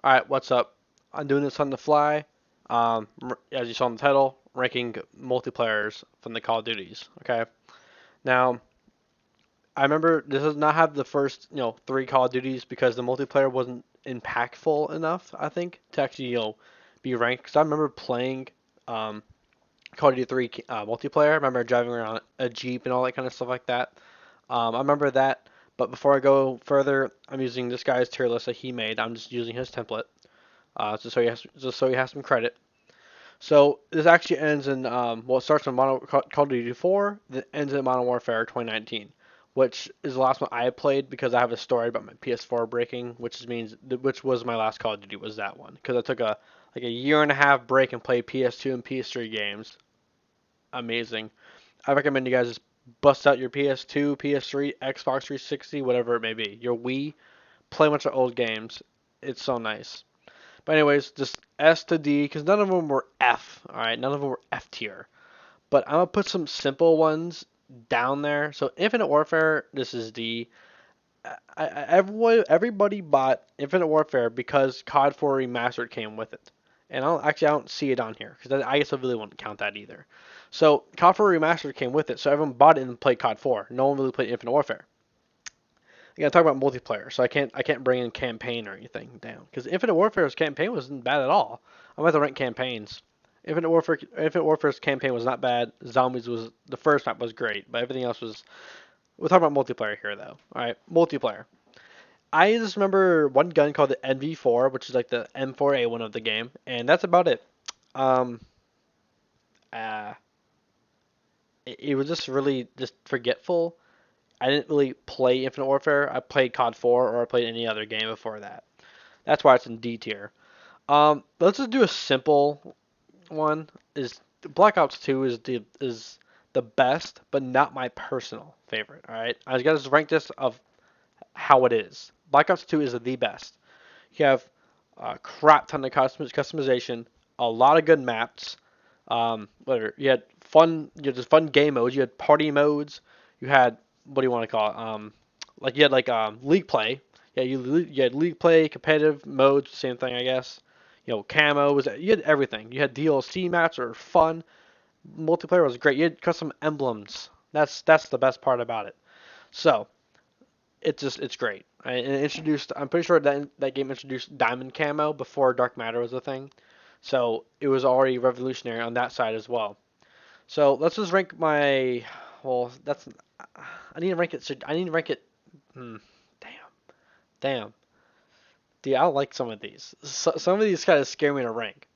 Alright, what's up? I'm doing this on the fly. As you saw in the title, ranking multiplayers from the Call of Duties. Okay. Now, I remember this does not have the first, three Call of Duties because the multiplayer wasn't impactful enough, I think, to actually, be ranked. Because I remember playing um, Call of Duty 3 multiplayer. I remember driving around a Jeep and all that kind of stuff like that. I remember that. But before I go further, I'm using this guy's tier list that he made. I'm just using his template. Just so he has some credit. So this actually ends in well, it starts in Call of Duty 4, then ends in Modern Warfare 2019, which is the last one I played because I have a story about my PS4 breaking, which was my last Call of Duty was that one because I took a year and a half break and played PS2 and PS3 games. Amazing. I recommend you guys just bust out your PS2, PS3, Xbox 360, whatever it may be, your Wii, play a bunch of old games. It's so nice. But anyways, just S to D because none of them were F. All right, none of them were F tier. But I'm gonna put some simple ones down there. So Infinite Warfare, this is D. Everybody bought Infinite Warfare because COD 4 Remastered came with it, and I don't see it on here because I guess I really wouldn't count that either. So COD 4 Remastered came with it, so everyone bought it and played COD 4. No one really played Infinite Warfare. I gotta talk about multiplayer, so I can't bring in campaign or anything down because Infinite Warfare's campaign wasn't bad at all. I'm about to rank campaigns. Infinite Warfare's campaign was not bad. Zombies was the first map was great, but everything else was. We're talking about multiplayer here though. All right, multiplayer. I just remember one gun called the NV4, which is like the M4A1 of the game, and that's about it. Um, uh, it was just really just forgetful. I didn't really play Infinite Warfare. I played COD 4 or I played any other game before that. That's why it's in D tier. Let's just do a simple one. Is Black Ops 2 is the best, but not my personal favorite. All right, I gotta just rank this of how it is. Black Ops 2 is the best. You have a crap ton of customization, a lot of good maps. Whatever. You had just fun game modes. You had party modes. You had what do you want to call it? Like you had like league play. Yeah, you had league play, competitive modes, same thing I guess. Camo was you had everything. You had DLC maps that were fun. Multiplayer was great. You had custom emblems. That's the best part about it. So it's great. And it introduced. I'm pretty sure that game introduced diamond camo before Dark Matter was a thing. So it was already revolutionary on that side as well. So let's just rank my. Well, that's. I need to rank it. I need to rank it. Hmm, damn, damn. Dude, I don't like some of these. Some of these kind of scare me to rank.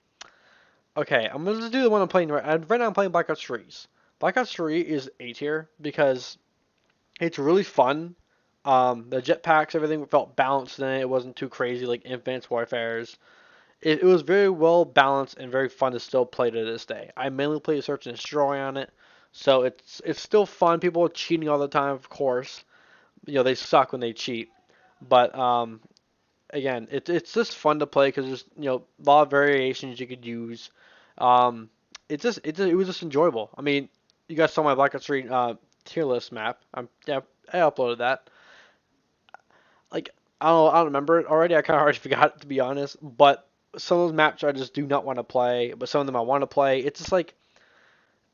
Okay, I'm gonna just do the one I'm playing right now. I'm playing Black Ops 3. Black Ops 3 is A tier because it's really fun. The jetpacks, everything felt balanced in it. It wasn't too crazy like Advanced Warfare's. It was very well balanced and very fun to still play to this day. I mainly play Search and Destroy on it, so it's still fun. People are cheating all the time, of course. They suck when they cheat, but again, it's just fun to play because there's a lot of variations you could use. Um, it was just enjoyable. I mean, you guys saw my Black Ops 3 tier list map. Yeah, I uploaded that. Like I don't remember it already. I kind of already forgot to be honest. But some of those maps I just do not want to play, but some of them I want to play. It's just like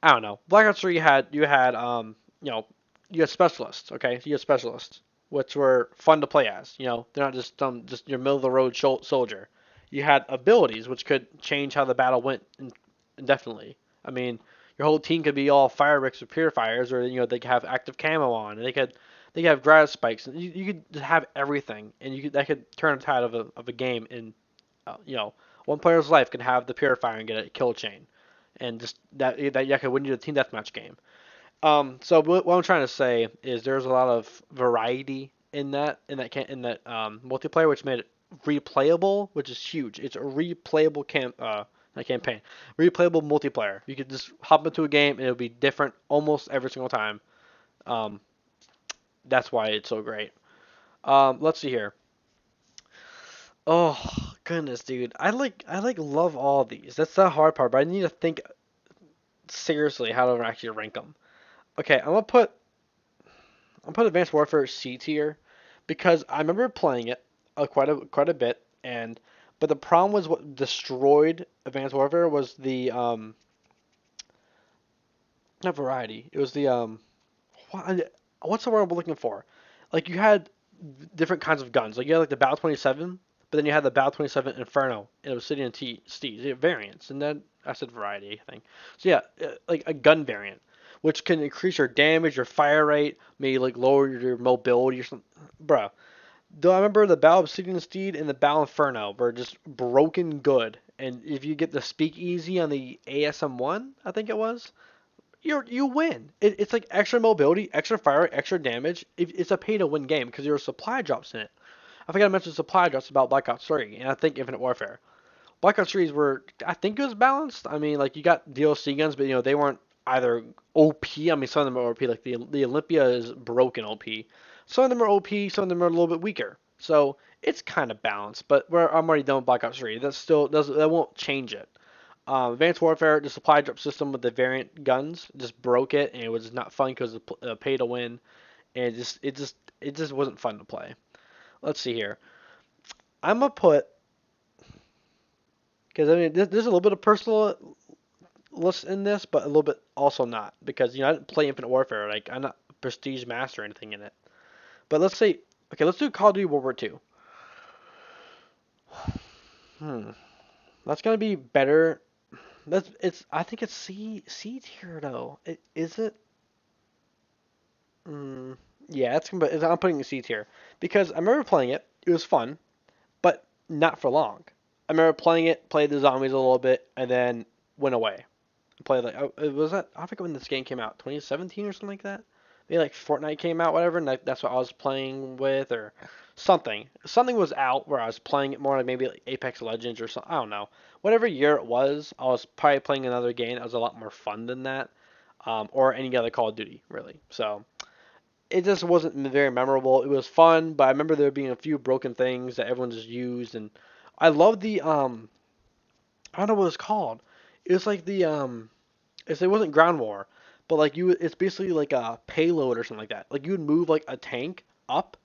I don't know. Black Ops 3 you had you know you had specialists. Okay, you had specialists which were fun to play as. They're not just just your middle of the road soldier. You had abilities which could change how the battle went indefinitely. I mean, your whole team could be all fire bricks or purifiers, or they could have active camo on, and they could have grav spikes. And you could just have everything, and that could turn a tide of a game. In one player's life could have the purifier and get a kill chain, and just that could win you the team deathmatch game. So what I'm trying to say is there's a lot of variety in that multiplayer, which made it replayable, which is huge. It's a replayable not campaign, replayable multiplayer. You could just hop into a game and it'll be different almost every single time. Um, that's why it's so great. Let's see here. Oh goodness, dude, I love all these. That's the hard part, but I need to think seriously how to actually rank them. Okay, I'm gonna put Advanced Warfare C tier because I remember playing it quite a bit, and But the problem was what destroyed Advanced Warfare was the not variety. It was the what's the word I'm looking for? Like you had different kinds of guns. Like you had like the Bal 27, but then you had the Bal 27 Inferno and Obsidian Steeds. You had variants, and then I said variety, I think. So yeah, like a gun variant, which can increase your damage, your fire rate, maybe like lower your mobility or something. Bruh, though I remember the Bal Obsidian Steed and the Bal Inferno were just broken good. And if you get the Speakeasy on the ASM1, I think it was, you win. It's like extra mobility, extra fire, extra damage. It's a pay to win game because there are supply drops in it. I forgot to mention supply drops about Black Ops 3 and I think Infinite Warfare. Black Ops 3's were I think it was balanced. I mean like you got DLC guns, but they weren't either OP. I mean some of them are OP. Like the Olympia is broken OP. Some of them are OP. Some of them are a little bit weaker. So it's kind of balanced. But I'm already done with Black Ops 3. That won't change it. Advanced Warfare, the supply drop system with the variant guns, just broke it, and it was not fun because of pay to win, and it just wasn't fun to play. Let's see here. I'm gonna put because I mean there's a little bit of personal list in this, but a little bit also not because I didn't play Infinite Warfare. Like I'm not Prestige Master or anything in it. But let's say okay, let's do Call of Duty World War II. Hmm, that's gonna be better. I think it's C tier though. Is it? Mm, yeah, I'm putting a C tier because I remember playing it. It was fun, but not for long. I remember playing it, played the zombies a little bit, and then went away. Played like it was that I forget when this game came out, 2017 or something like that. Maybe like Fortnite came out, whatever, and that's what I was playing with or something. Something was out where I was playing it more, like maybe like Apex Legends or something. I don't know. Whatever year it was, I was probably playing another game that was a lot more fun than that, or any other Call of Duty really. So it just wasn't very memorable. It was fun, but I remember there being a few broken things that everyone just used, and I love the I don't know what it's called. It was like the it wasn't ground war, but like it's basically like a payload or something like that. Like you would move like a tank up,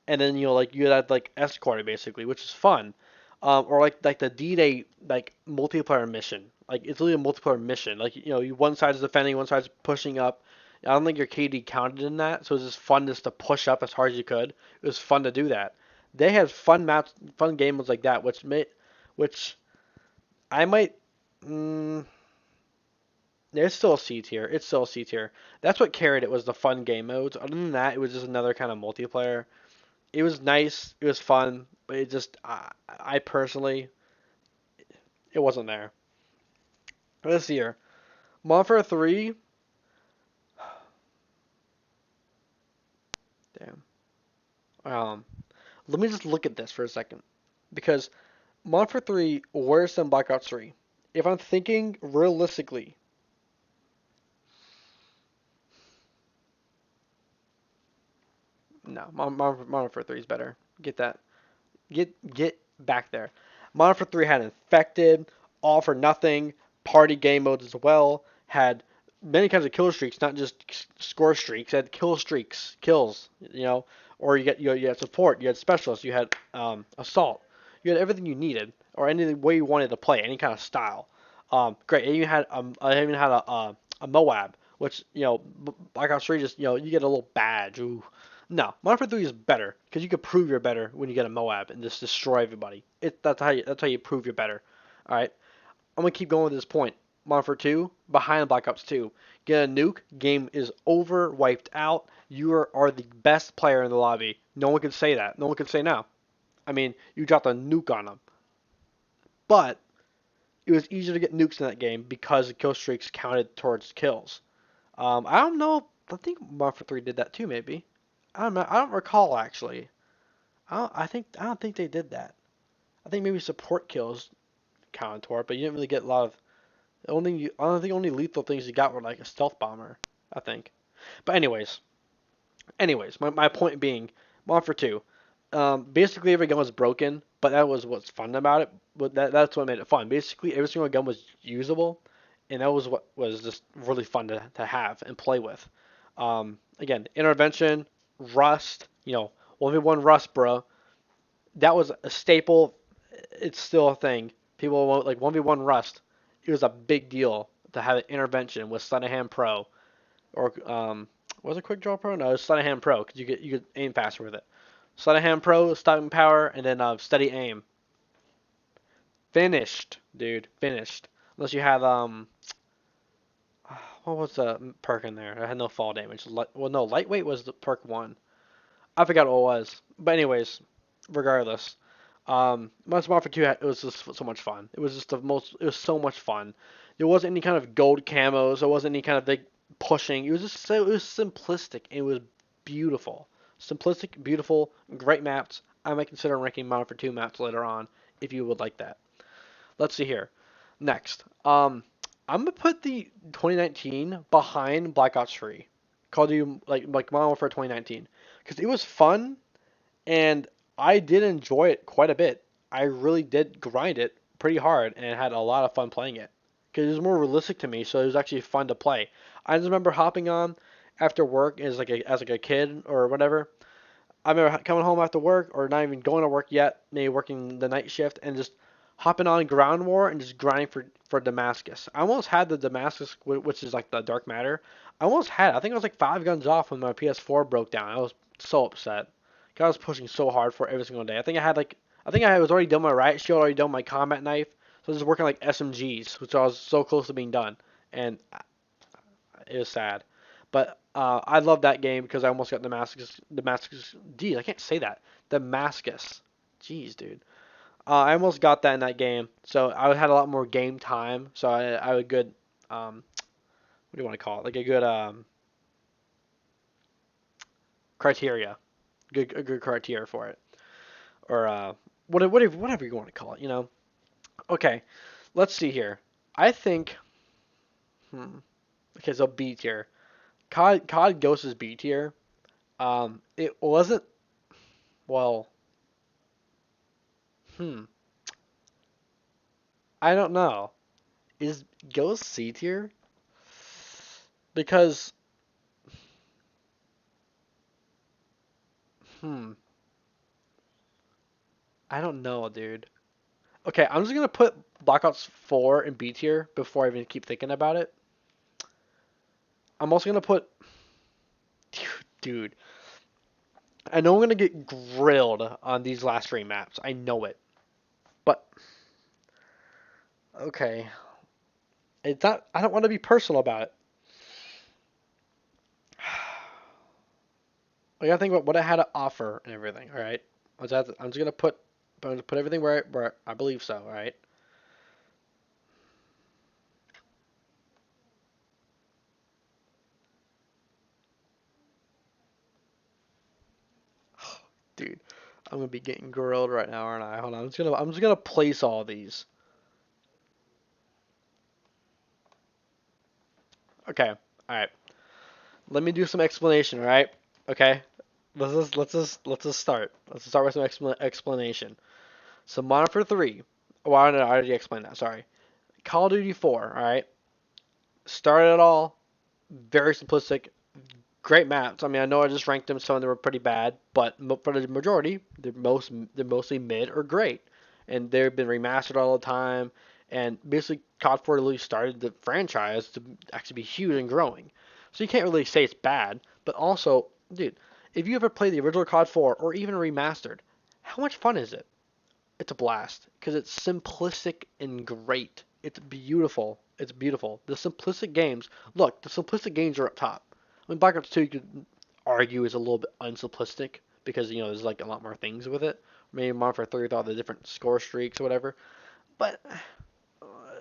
and then like you had like escort it basically, which is fun. Or like the D-Day like multiplayer mission. Like it's really a multiplayer mission. Like you one side's defending, one side's pushing up. I don't think your KD counted in that, so it was just fun just to push up as hard as you could. It was fun to do that. They had fun maps, fun game modes like that, which I might. Mm, it's still a C tier. It's still a C tier. That's what carried it was the fun game modes. Other than that, it was just another kind of multiplayer. It was nice. It was fun, but it just I personally it wasn't there. This year, Modern Warfare 3. Damn. Um, Let me just look at this for a second because Modern Warfare 3 worse than Black Ops 3. If I'm thinking realistically, no, Modern Warfare 3 is better. Get that. Get back there. Modern Warfare 3 had Infected, All for Nothing, party game modes as well. Had many kinds of kill streaks, not just score streaks. It had kill streaks, kills. Or you had support, you had specialists, you had assault, you had everything you needed, or any way you wanted to play, any kind of style. Great. And I even had a Moab, which Black Ops 3 just you get a little badge. Ooh. No, Modern Warfare 3 is better because you can prove you're better when you get a Moab and just destroy everybody. That's how you prove you're better. All right, I'm gonna keep going with this point. Modern Warfare 2 behind Black Ops 2. Get a nuke, game is over, wiped out. You are the best player in the lobby. No one can say that. No one can say no. I mean, you dropped a nuke on them, but it was easier to get nukes in that game because the kill streaks counted towards kills. I don't know. I think Modern Warfare 3 did that too, maybe. I don't know. I don't recall actually. I don't think they did that. I think maybe support kills counted toward it, but you didn't really get a lot of. I don't think only lethal things you got were like a stealth bomber. I think. But anyways, my point being, Modern Warfare 2. Basically every gun was broken, but that was what's fun about it. But that's what made it fun. Basically every single gun was usable, and that was what was just really fun to have and play with. Again, intervention, Rust, 1v1 Rust, bro. That was a staple. it's still a thing. People want like 1v1 Rust. It was a big deal to have an intervention with Sleight of Hand Pro or was it Quick Draw Pro? No, it was Sleight of Hand Pro because you could aim faster with it. Sleight of Hand Pro, stopping power, and then steady aim. Finished, dude. Finished. Unless you had what was the perk in there? I had no fall damage. Well, no, lightweight was the perk one. I forgot what it was. But anyways, regardless, Monster Warfare 2 it was just so much fun. It was just the most. It was so much fun. There wasn't any kind of gold camos. There wasn't any kind of big pushing. It was just so it was simplistic. It was beautiful. Simplistic, beautiful, great maps. I might consider ranking Modern Warfare 2 maps later on if you would like that. Let's see here. Next, I'm gonna put the 2019 behind Black Ops 3. Call of Duty like Modern Warfare 2019 because it was fun and I did enjoy it quite a bit. I really did grind it pretty hard and had a lot of fun playing it because it was more realistic to me, so it was actually fun to play. I just remember hopping on after work as a kid or whatever. I remember coming home after work or not even going to work yet, maybe working the night shift and just hopping on Ground War and just grinding for Damascus. I almost had the Damascus, which is like the Dark Matter. I almost had it. I think I was like 5 guns off when my PS4 broke down. I was so upset. 'Cause I was pushing so hard for it every single day. I think I was already done my riot shield, already done my combat knife. So I was just working like SMGs, which I was so close to being done. And it was sad. But I love that game because I almost got Damascus. Geez, I can't say that. Damascus. Jeez, dude. I almost got that in that game, so I had a lot more game time. So I had a good, what do you want to call it? Like a good criteria, a good criteria for it, or whatever you want to call it. Okay, let's see here. I think, okay, so B tier. COD Ghost is B tier. It wasn't well. Hmm. I don't know. Is Ghost C tier? Because hmm. I don't know, dude. Okay, I'm just gonna put Black Ops 4 in B tier before I even keep thinking about it. I'm also gonna put, dude. I know I'm gonna get grilled on these last 3 maps. I know it, but okay, it's not. I don't want to be personal about it. I gotta think about what I had to offer and everything. All right, I'm just gonna put everything where I believe so. All right, dude. I'm gonna be getting grilled right now, aren't I? Hold on. I'm just gonna place all these. Okay. All right. Let me do some explanation. All right. Okay. Let's just start. Let's start with some explanation. So Modern Warfare 3. Oh, I already explained that. Sorry. Call of Duty 4. All right. Started it all. Very simplistic. Great maps. I mean, I know I just ranked them. Some of them were pretty bad, but for the majority, they're mostly mid or great, and they've been remastered all the time. And basically, COD 4 really started the franchise to actually be huge and growing. So you can't really say it's bad, but also, dude, if you ever played the original COD 4 or even remastered, how much fun is it? It's a blast because it's simplistic and great. It's beautiful. It's beautiful. The simplistic games. Look, the simplistic games are up top. I mean, Black Ops 2 you could argue is a little bit unsimplistic because there's like a lot more things with it. Maybe Modern Warfare 3 with all the different score streaks or whatever. But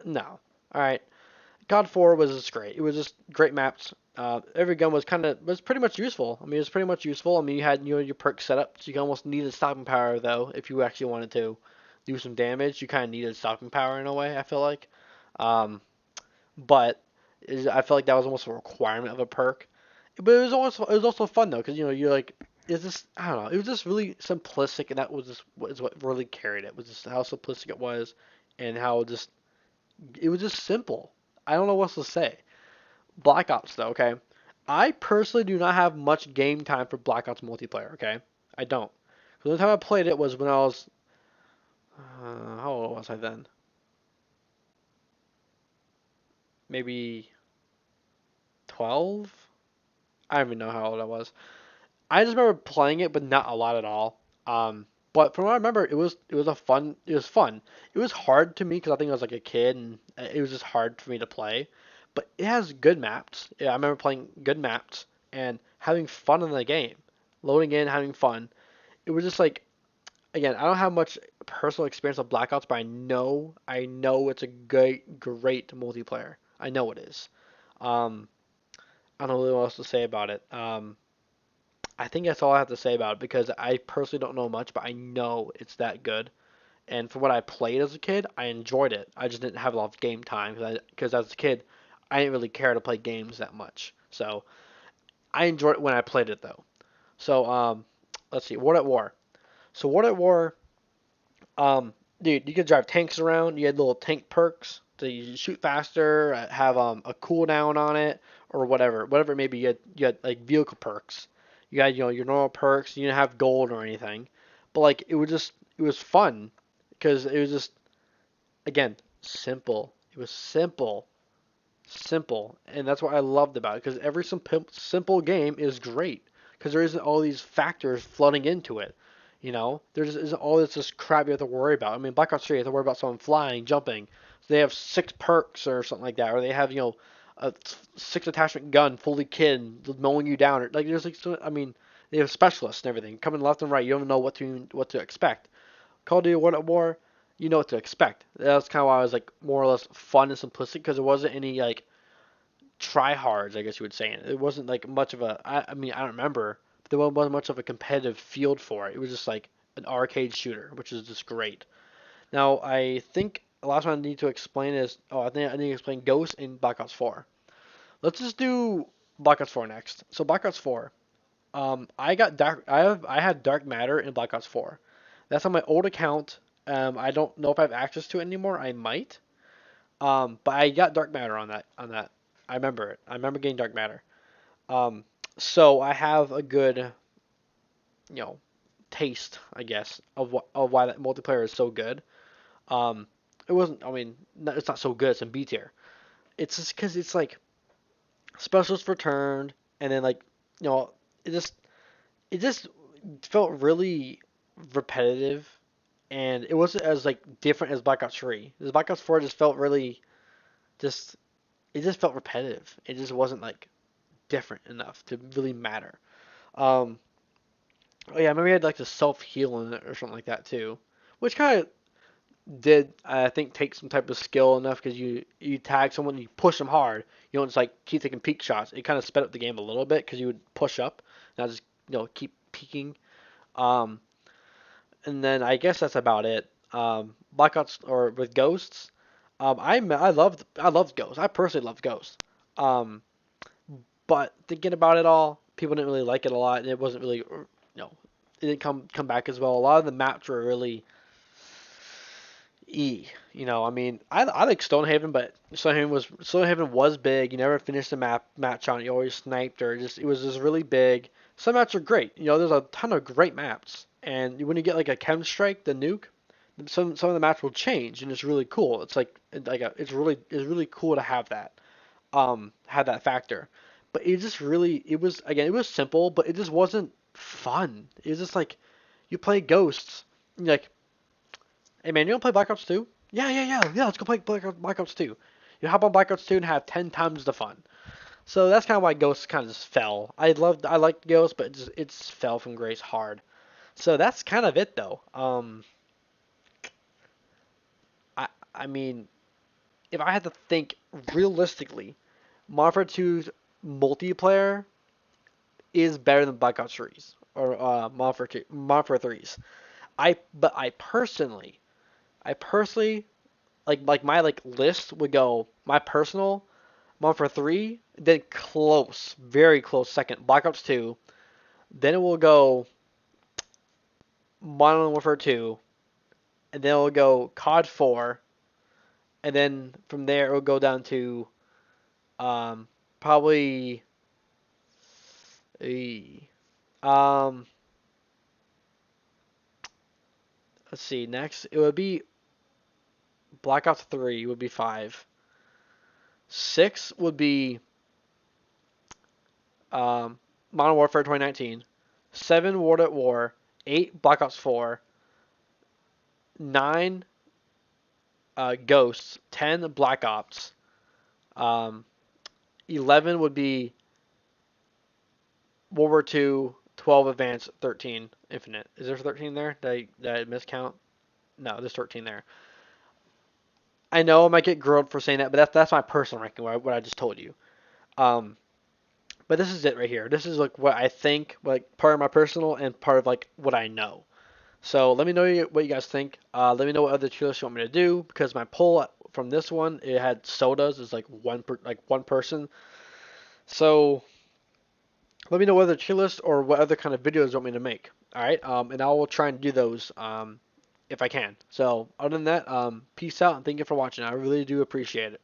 no. All right. COD 4 was just great. It was just great maps. Every gun was pretty much useful. I mean, it was pretty much useful. I mean, you had your perk setups. You almost needed stopping power though if you actually wanted to do some damage. You kind of needed stopping power in a way. I feel like, but I feel like that was almost a requirement of a perk. But it was also fun though because you're like it's just I don't know. It was just really simplistic, and that was what really carried it. Was just how simplistic it was, and how just it was just simple. I don't know what else to say. Black Ops though, okay? I personally do not have much game time for Black Ops multiplayer, okay? I don't. The only time I played it was when I was How old was I then? Maybe 12? I don't even know how old I was. I just remember playing it, but not a lot at all. But from what I remember, it was fun. It was hard to me because I think I was like a kid, and it was just hard for me to play. But it has good maps. Yeah, I remember playing good maps and having fun in the game, loading in, having fun. It was just like, again, I don't have much personal experience with Blackouts, but I know it's a great multiplayer. I know it is. Um, I don't know what else to say about it. I think that's all I have to say about it because I personally don't know much, but I know it's that good. And for what I played as a kid, I enjoyed it. I just didn't have a lot of game time because as a kid, I didn't really care to play games that much. So I enjoyed it when I played it though. So let's see, World at War. So World at War, dude, you could drive tanks around. You had little tank perks, so you shoot faster, have a cooldown on it, or whatever maybe. You had like vehicle perks. You had your normal perks. You didn't have gold or anything, but like it was fun because it was just again simple. It was simple, and that's what I loved about it. Because every simple game is great because there isn't all these factors flooding into it. You know, there just isn't all this just crap you have to worry about. I mean, Black Ops 3, you have to worry about someone flying, jumping. So they have six perks or something like that, or they have a six attachment gun, fully kid, mowing you down. Or, like there's like, I mean, they have specialists and everything coming left and right. You don't know what to expect. Call of Duty World at War, you know what to expect. That's kind of why I was like more or less fun and simplistic because there wasn't any like tryhards, I guess you would say. It wasn't like much of a. I mean, I don't remember, but there wasn't much of a competitive field for it. It was just like an arcade shooter, which is just great. Now, I think the last one I need to explain is. Oh, I think I need to explain Ghost in Black Ops 4. Let's just do Black Ops 4 next. So Black Ops 4. I got dark. I had Dark Matter in Black Ops 4. That's on my old account. I don't know if I have access to it anymore. I might. But I got Dark Matter on that. I remember it. I remember getting Dark Matter. Um, so I have a good, you know, taste, I guess, of why that multiplayer is so good. Um, it wasn't. I mean, it's not so good. It's in B tier. It's just because it's like specials returned, and then like, you know, it just it just felt really repetitive, and it wasn't as like different as Black Ops 3. This Black Ops 4 just felt really just it just felt repetitive. It just wasn't like different enough to really matter. Um, oh yeah, maybe I'd like to self heal in it or something like that too, which kind of did I think take some type of skill enough because you tag someone, you push them hard. You don't just like keep taking peek shots. It kind of sped up the game a little bit because you would push up, not just keep peeking. Um, and then I guess that's about it. Black Ops or with Ghosts. I loved Ghosts. I personally loved Ghosts. Um, but thinking about it all, people didn't really like it a lot, and it wasn't really, it didn't come back as well. A lot of the maps were really I mean, I like Stonehaven, but Stonehaven was big. You never finished the match on it. You always sniped or just it was just really big. Some maps are great. There's a ton of great maps, and when you get like a Chem Strike, the nuke, some of the maps will change, and it's really cool. It's it's really cool to have that factor. But it was simple, but it just wasn't fun. It was just like you play Ghosts, and you're like, hey man, you wanna play Black Ops 2? Yeah. Let's go play Black Ops 2. You hop on Black Ops 2 and have 10 times the fun. So that's kind of why Ghosts kind of just fell. I liked Ghosts, but it just fell from grace hard. So that's kind of it though. I mean, if I had to think realistically, Modern Warfare 2's multiplayer is better than Black Ops 3's or Modern Warfare 3's. I personally like my like list would go my personal Modern Warfare 3, then close, very close second Black Ops 2, then it will go Modern Warfare 2, and then it will go COD 4, and then from there it will go down to probably a um let's see. Next, it would be Black Ops 3 would be 5. 6 would be Modern Warfare 2019. 7 World at War. 8 Black Ops 4. 9 Ghosts. 10 Black Ops. Um, 11 would be World War II. 12 Advanced. 13 Infinite. Is there 13 there? Did I miscount? No, there's 13 there. I know I might get grilled for saying that, but that's my personal ranking. What I just told you. Um, but this is it right here. This is like what I think, like part of my personal and part of like what I know. So let me know what you guys think. Let me know what other tier lists you want me to do because my poll from this one it had sodas is like one person. So let me know what other tier list or what other kind of videos you want me to make. All right, and I will try and do those if I can. So other than that, peace out and thank you for watching. I really do appreciate it.